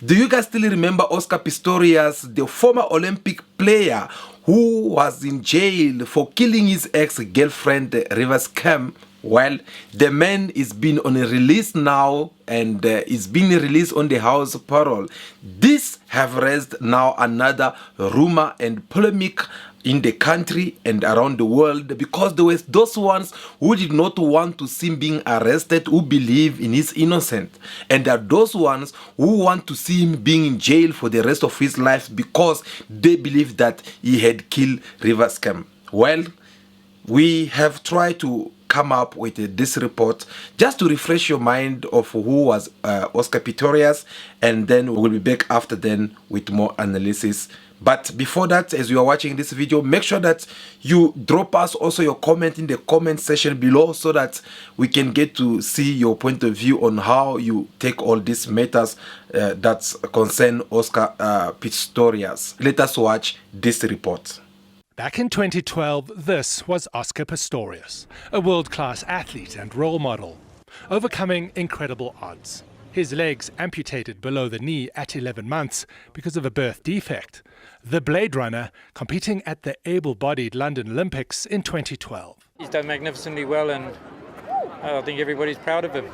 Do you guys still remember Oscar Pistorius, the former Olympic player who was in jail for killing his ex-girlfriend Rivers Cam? Well, the man is being on a release now and is being released on the house parole. This have raised now another rumor and polemic in the country and around the world, because there were those ones who did not want to see him being arrested, who believe in his innocence, and there are those ones who want to see him being in jail for the rest of his life because they believe that he had killed Rivers Cam. Well, we have tried to come up with this report just to refresh your mind of who was Oscar Pistorius, and then we will be back after then with more analysis. But before that, as you are watching this video, make sure that you drop us also your comment in the comment section below so that we can get to see your point of view on how you take all these matters that concern Oscar Pistorius. Let us watch this report. Back in 2012, this was Oscar Pistorius, a world-class athlete and role model, overcoming incredible odds. His legs amputated below the knee at 11 months because of a birth defect. The Blade Runner competing at the able-bodied London Olympics in 2012. He's done magnificently well, and I think everybody's proud of him.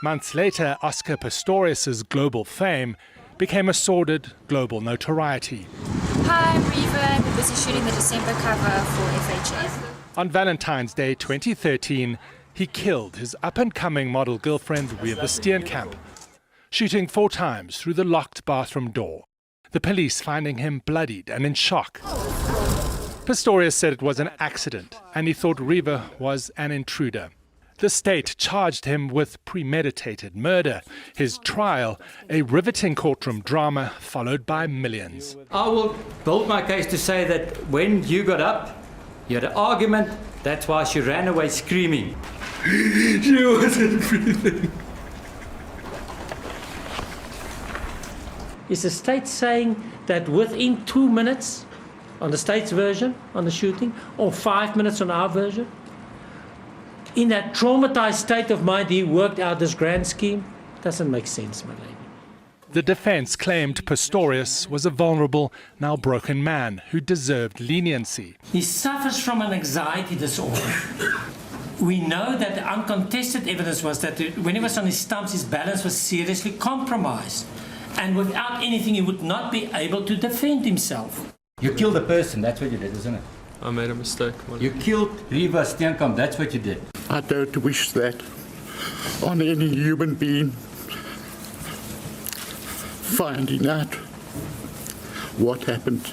Months later, Oscar Pistorius's global fame became a sordid global notoriety. Hi, I'm Reva. We're busy shooting the December cover for FHA. On Valentine's Day 2013, he killed his up-and-coming model girlfriend Reva Steenkamp, shooting 4 times through the locked bathroom door, the police finding him bloodied and in shock. Pistorius said it was an accident, and he thought Reva was an intruder. The state charged him with premeditated murder. His trial, a riveting courtroom drama followed by millions. I will build my case to say that when you got up, you had an argument, that's why she ran away screaming. She wasn't breathing. Is the state saying that within 2 minutes on the state's version, on the shooting, or 5 minutes on our version, in that traumatized state of mind, he worked out this grand scheme? Doesn't make sense, my lady. The defense claimed Pistorius was a vulnerable, now broken man who deserved leniency. He suffers from an anxiety disorder. We know that the uncontested evidence was that when he was on his stumps, his balance was seriously compromised. And without anything, he would not be able to defend himself. You killed a person, that's what you did, isn't it? I made a mistake. You killed Reva Steenkamp, that's what you did. I don't wish that on any human being. Finding out what happened,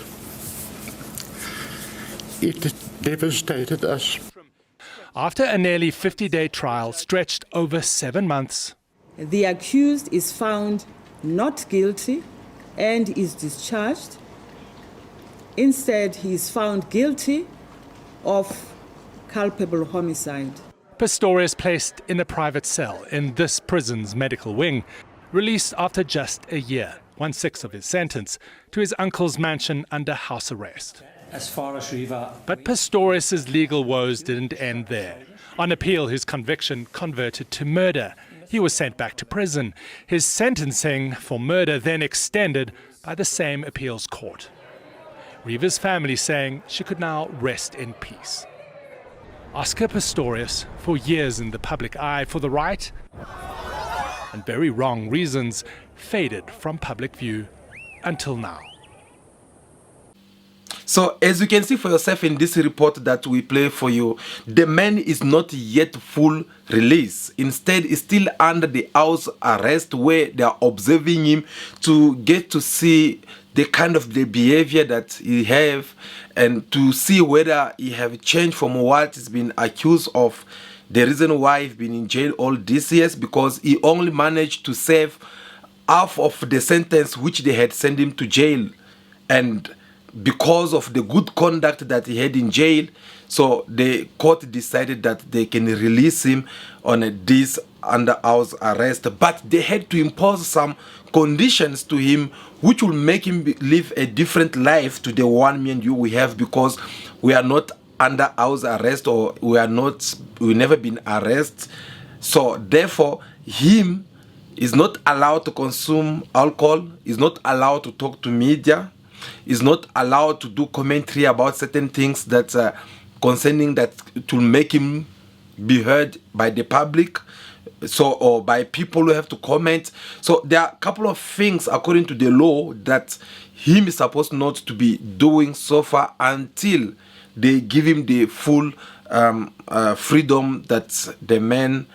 it devastated us. After a nearly 50-day trial stretched over 7 months, the accused is found not guilty and is discharged. Instead, he is found guilty of culpable homicide. Pistorius placed in a private cell in this prison's medical wing, released after just a year, 1/6 of his sentence, to his uncle's mansion under house arrest. As far as Reva... But Pistorius's legal woes didn't end there. On appeal, his conviction converted to murder. He was sent back to prison. His sentencing for murder then extended by the same appeals court. Reva's family saying she could now rest in peace. Oscar Pistorius, for years in the public eye for the right and very wrong reasons, faded from public view until now. So as you can see for yourself in this report that we play for you, the man is not yet full release. Instead, he's still under the house arrest where they are observing him to get to see the kind of the behavior that he have and to see whether he have changed from what he's been accused of. The reason why he's been in jail all these years, because he only managed to serve half of the sentence which they had sent him to jail, and because of the good conduct that he had in jail, so the court decided that they can release him on this under house arrest, but they had to impose some conditions to him which will make him live a different life to the one me and you we have, because we are not under house arrest, or we never been arrested. So therefore him is not allowed to consume alcohol, is not allowed to talk to media, is not allowed to do commentary about certain things that concerning that to make him be heard by the public, so or by people who have to comment. So there are a couple of things according to the law that him is supposed not to be doing so far until they give him the full freedom that the man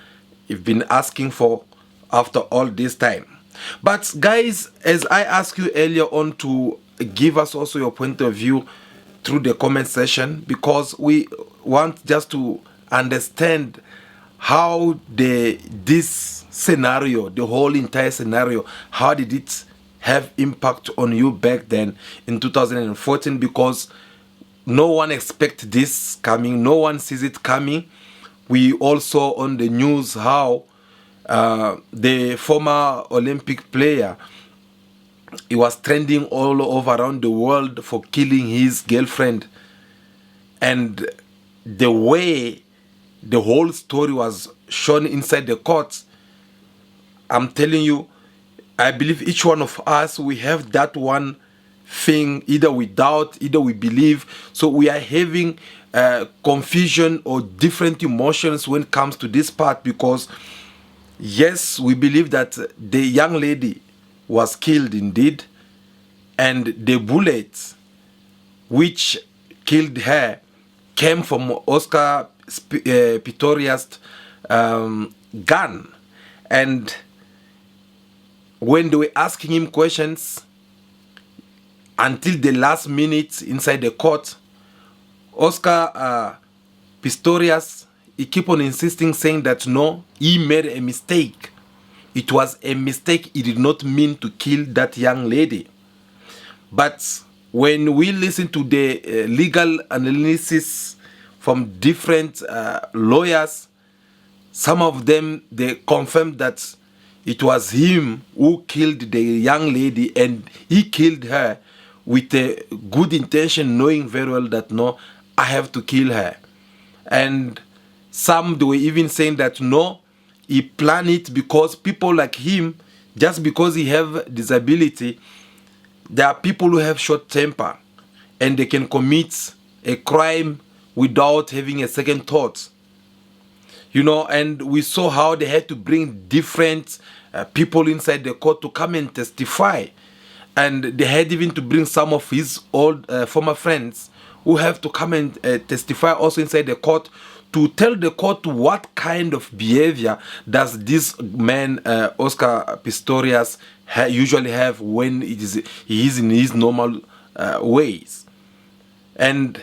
have been asking for after all this time. But guys, as I asked you earlier on to give us also your point of view through the comment section, because we want just to understand how this scenario, the whole entire scenario, how did it have impact on you back then in 2014, because no one expects this coming, no one sees it coming. We also on the news how the former Olympic player, he was trending all over around the world for killing his girlfriend, and the way the whole story was shown inside the court, I'm telling you, I believe each one of us, we have that one thing, either we doubt, either we believe. So we are having confusion or different emotions when it comes to this part, because yes, we believe that the young lady was killed indeed, and the bullet which killed her came from Oscar Pistorius' gun. And when they were asking him questions until the last minute inside the court, Oscar Pistorius, he keep on insisting, saying that no, he made a mistake. It was a mistake. He did not mean to kill that young lady. But when we listen to the legal analysis from different lawyers, some of them, they confirmed that it was him who killed the young lady, and he killed her with a good intention, knowing very well that no, I have to kill her. And some, they were even saying that no, he planned it because people like him, just because he have disability, there are people who have short temper and they can commit a crime without having a second thought. You know, and we saw how they had to bring different people inside the court to come and testify. And they had even to bring some of his old former friends who have to come and testify also inside the court, to tell the court what kind of behavior does this man, Oscar Pistorius, usually have when he is in his normal ways. And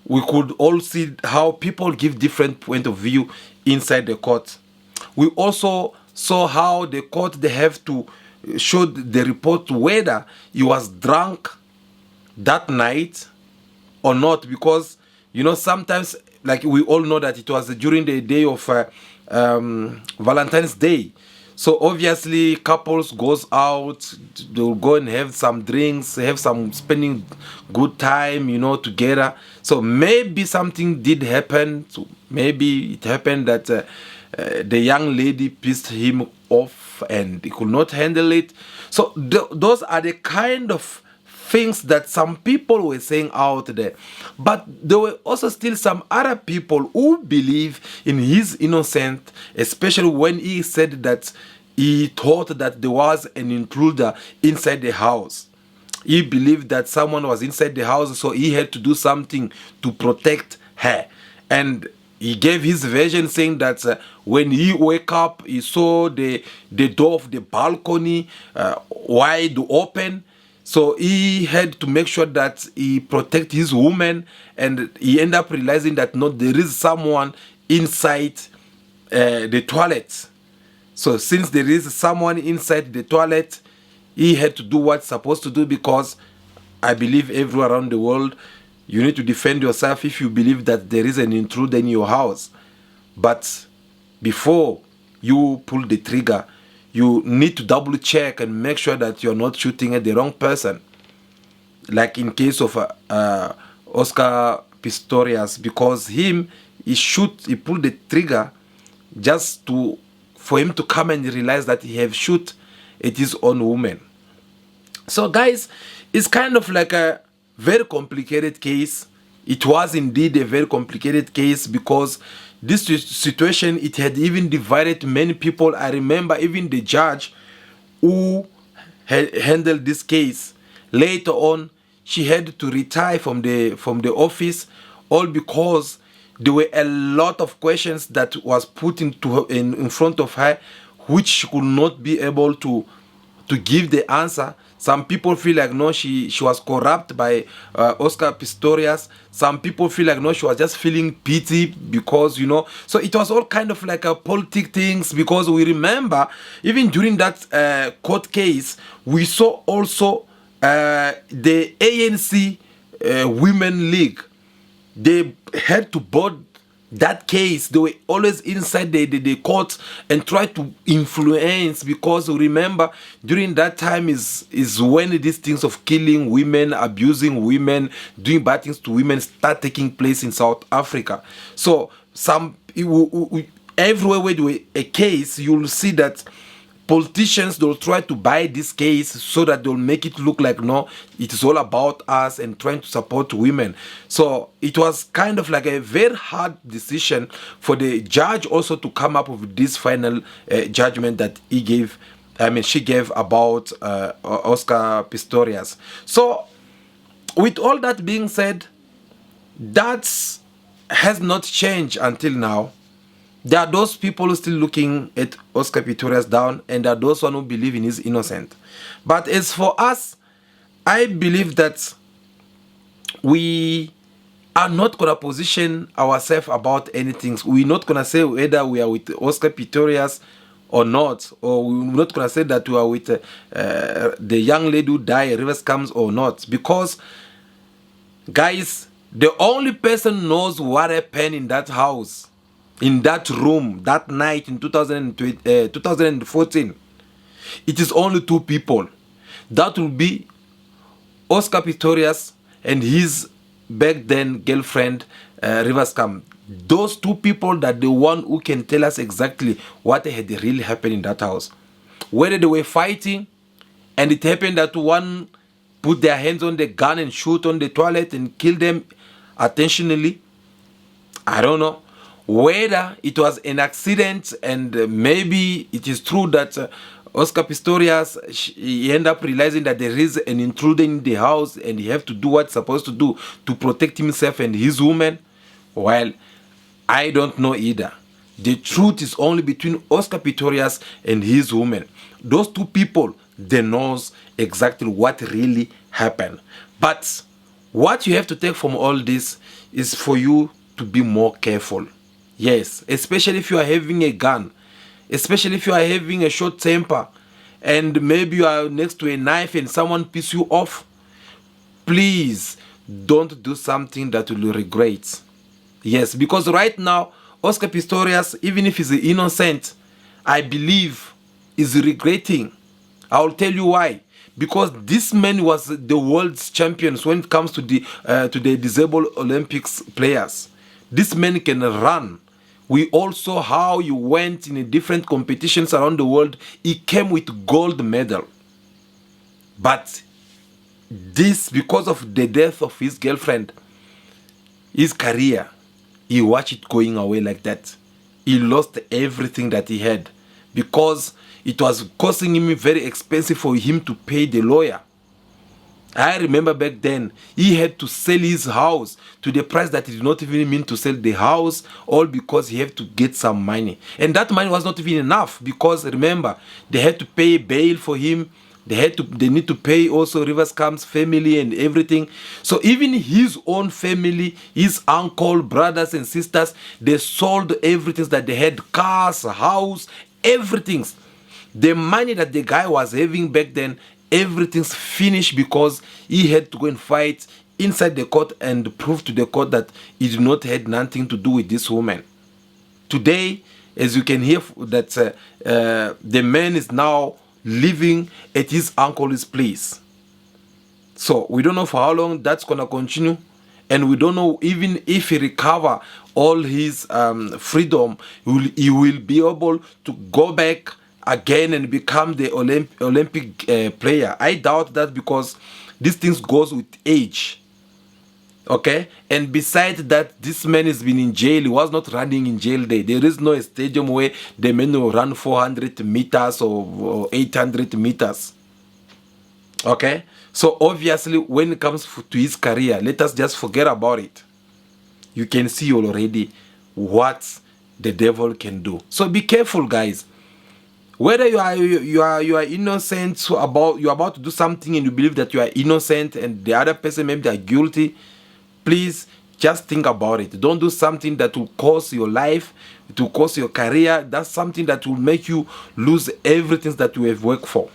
we could all see how people give different point of view inside the court. We also saw how the court, they have to show the report whether he was drunk that night or not, because you know sometimes, like we all know that it was during the day of Valentine's Day. So obviously couples goes out, they'll go and have some drinks, have some spending good time, you know, together. So maybe something did happen. So maybe it happened that the young lady pissed him off and he could not handle it. So those are the kind of things that some people were saying out there. But there were also still some other people who believe in his innocence, especially when he said that he thought that there was an intruder inside the house. He believed that someone was inside the house, so he had to do something to protect her. And he gave his version, saying that when he woke up, he saw the door of the balcony wide open. So he had to make sure that he protect his woman, and he ended up realizing that no, there is someone inside the toilet. So since there is someone inside the toilet, he had to do what's supposed to do, because I believe everywhere around the world, you need to defend yourself if you believe that there is an intruder in your house. But before you pull the trigger, you need to double check and make sure that you're not shooting at the wrong person. Like in case of Oscar Pistorius, because he pulled the trigger just for him to come and realize that he have shoot at his own woman. So guys, it's kind of like a very complicated case. It was indeed a very complicated case because this situation, it had even divided many people. I remember even the judge who handled this case, later on she had to retire from the office, all because there were a lot of questions that was put in front of her, which she could not be able to give the answer. Some people feel like no, she was corrupt by Oscar Pistorius. Some people feel like no, she was just feeling pity because, you know. So it was all kind of like a politic things, because we remember even during that court case, we saw also the ANC Women League. They had to board that case. They were always inside the court and try to influence, because remember during that time is when these things of killing women, abusing women, doing bad things to women start taking place in South Africa. So everywhere where there were a case, you'll see that politicians, they'll try to buy this case so that they'll make it look like no, it is all about us and trying to support women. So it was kind of like a very hard decision for the judge also to come up with this final judgment that she gave about Oscar Pistorius. So with all that being said, that has not changed until now. There are those people still looking at Oscar Pistorius down, and there are those one who believe in his innocent. But as for us, I believe that we are not going to position ourselves about anything. We're not going to say whether we are with Oscar Pistorius or not, or we're not going to say that we are with the young lady who died, Rivers Comes, or not. Because, guys, the only person knows what happened in that house, in that room, that night in 2014. It is only two people. That will be Oscar Pistorius and his back then girlfriend, Rivers Cam. Those two people that the one who can tell us exactly what had really happened in that house. Whether they were fighting and it happened that one put their hands on the gun and shoot on the toilet and kill them intentionally, I don't know. Whether it was an accident and maybe it is true that Oscar Pistorius, he ended up realizing that there is an intruder in the house and he have to do what's supposed to do to protect himself and his woman. Well, I don't know either. The truth is only between Oscar Pistorius and his woman. Those two people, they knows exactly what really happened. But what you have to take from all this is for you to be more careful. Yes, especially if you are having a gun, especially if you are having a short temper, and maybe you are next to a knife and someone pisses you off. Please don't do something that you will regret. Yes, because right now, Oscar Pistorius, even if he's innocent, I believe is regretting. I will tell you why. Because this man was the world's champions when it comes to the disabled Olympics players. This man can run. We all saw how he went in different competitions around the world. He came with gold medal. But this, because of the death of his girlfriend, his career, he watched it going away like that. He lost everything that he had because it was costing him very expensive for him to pay the lawyer. I remember back then, he had to sell his house to the price that he did not even mean to sell the house, all because he had to get some money. And that money was not even enough because remember, they had to pay bail for him. They need to pay also Rivers Camp's family and everything. So even his own family, his uncle, brothers and sisters, they sold everything that they had, cars, house, everything. The money that the guy was having back then, everything's finished because he had to go and fight inside the court and prove to the court that he did not had nothing to do with this woman. Today, as you can hear, that the man is now living at his uncle's place. So we don't know for how long that's gonna continue, and we don't know even if he recover all his freedom, he will be able to go back again and become the Olympic player. I doubt that, because these things goes with age. Okay, and besides that, this man has been in jail. He was not running in jail there. There is no stadium where the men will run 400 meters or 800 meters. Okay, so obviously when it comes to his career, let us just forget about it. You can see already what the devil can do. So be careful, guys. Whether you are innocent, you're about to do something and you believe that you are innocent and the other person maybe they are guilty, please just think about it. Don't do something that will cost your life, to cost your career. That's something that will make you lose everything that you have worked for.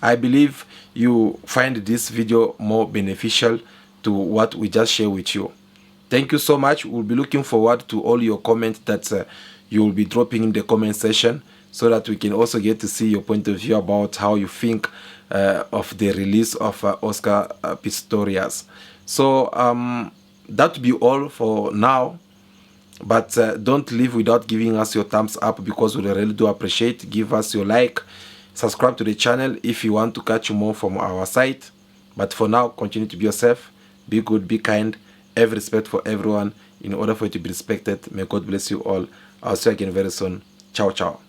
I believe you find this video more beneficial to what we just share with you. Thank you so much. We'll be looking forward to all your comments that you will be dropping in the comment section, so that we can also get to see your point of view about how you think of the release of Oscar Pistorius. So that will be all for now, but don't leave without giving us your thumbs up, because we really do appreciate. Give us your like, subscribe to the channel if you want to catch more from our site. But for now, continue to be yourself, be good, be kind, have respect for everyone in order for you to be respected. May God bless you all. I'll see you again very soon. Ciao, ciao.